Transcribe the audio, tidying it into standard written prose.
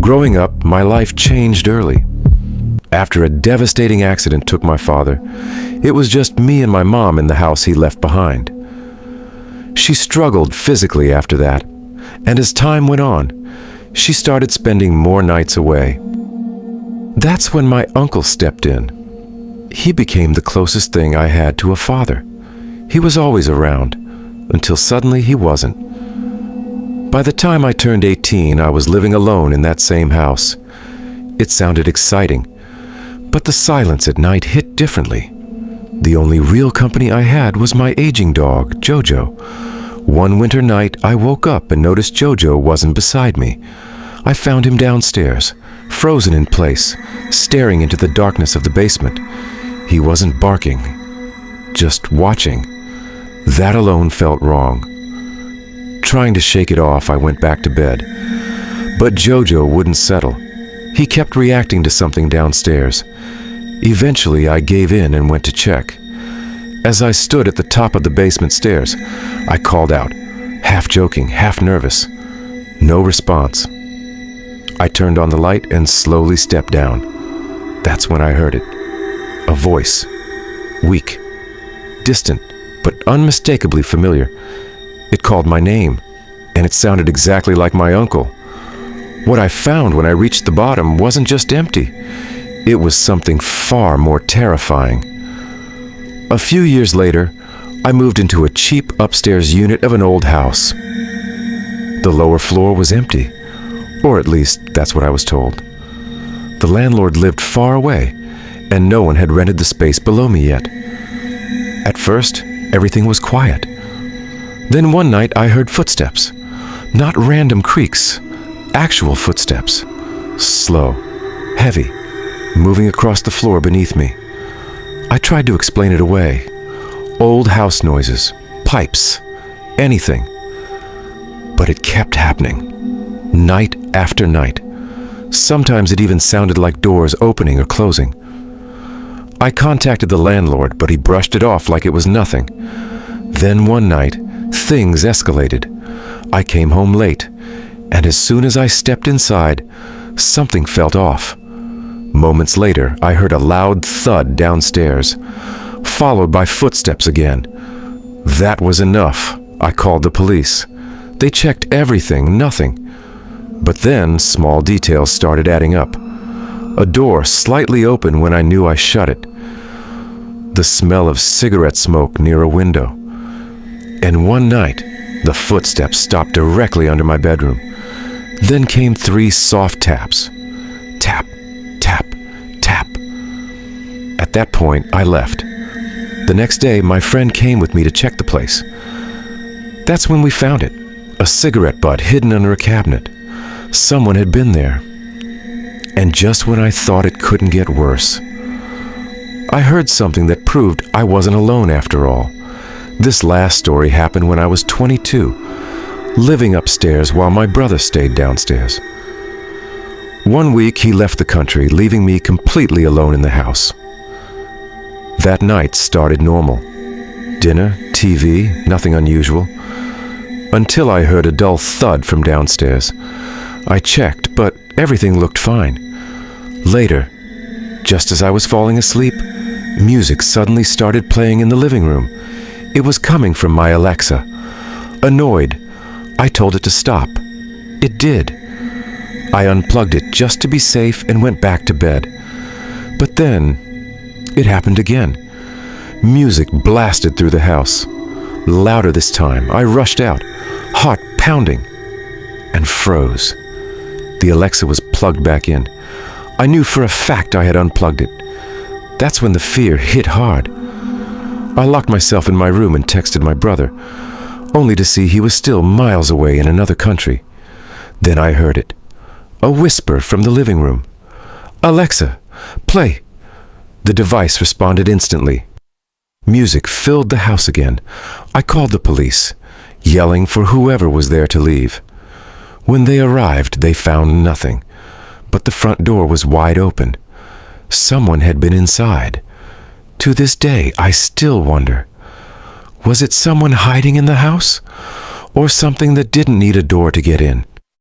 Growing up, my life changed early. After a devastating accident took my father, it was just me and my mom in the house he left behind. She struggled physically after that, and as time went on, she started spending more nights away. That's when my uncle stepped in. He became the closest thing I had to a father. He was always around, until suddenly he wasn't. By the time I turned 18, I was living alone in that same house. It sounded exciting, but the silence at night hit differently. The only real company I had was my aging dog, Jojo. One winter night, I woke up and noticed Jojo wasn't beside me. I found him downstairs, frozen in place, staring into the darkness of the basement. He wasn't barking, just watching. That alone felt wrong. Trying to shake it off, I went back to bed. But Jojo wouldn't settle. He kept reacting to something downstairs. Eventually, I gave in and went to check. As I stood at the top of the basement stairs, I called out, half joking, half nervous. No response. I turned on the light and slowly stepped down. That's when I heard it. A voice. Weak. Distant, but unmistakably familiar. It called my name, and it sounded exactly like my uncle. What I found when I reached the bottom wasn't just empty. It was something far more terrifying. A few years later, I moved into a cheap upstairs unit of an old house. The lower floor was empty, or at least that's what I was told. The landlord lived far away, and no one had rented the space below me yet. At first, everything was quiet. Then one night I heard footsteps. Not random creaks, actual footsteps. Slow, heavy, moving across the floor beneath me. I tried to explain it away. Old house noises, pipes, anything. But it kept happening, night after night. Sometimes it even sounded like doors opening or closing. I contacted the landlord, but he brushed it off like it was nothing. Then one night, things escalated. I came home late, and as soon as I stepped inside, something felt off. Moments later, I heard a loud thud downstairs, followed by footsteps again. That was enough. I called the police. They checked everything, nothing. But then, small details started adding up. A door slightly open when I knew I shut it. The smell of cigarette smoke near a window. And one night, the footsteps stopped directly under my bedroom. Then came 3 soft taps. Tap, tap, tap. At that point, I left. The next day, my friend came with me to check the place. That's when we found it. A cigarette butt hidden under a cabinet. Someone had been there. And just when I thought it couldn't get worse, I heard something that proved I wasn't alone after all. This last story happened when I was 22, living upstairs while my brother stayed downstairs. One week he left the country, leaving me completely alone in the house. That night started normal. Dinner, TV, nothing unusual. Until I heard a dull thud from downstairs. I checked, but everything looked fine. Later, just as I was falling asleep, music suddenly started playing in the living room. It was coming from my Alexa. Annoyed, I told it to stop. It did. I unplugged it just to be safe and went back to bed. But then, it happened again. Music blasted through the house. Louder this time. I rushed out, heart pounding, and froze. The Alexa was plugged back in. I knew for a fact I had unplugged it. That's when the fear hit hard. I locked myself in my room and texted my brother, only to see he was still miles away in another country. Then I heard it. A whisper from the living room. "Alexa, play." The device responded instantly. Music filled the house again. I called the police, yelling for whoever was there to leave. When they arrived, they found nothing, but the front door was wide open. Someone had been inside. To this day, I still wonder, was it someone hiding in the house? Or something that didn't need a door to get in?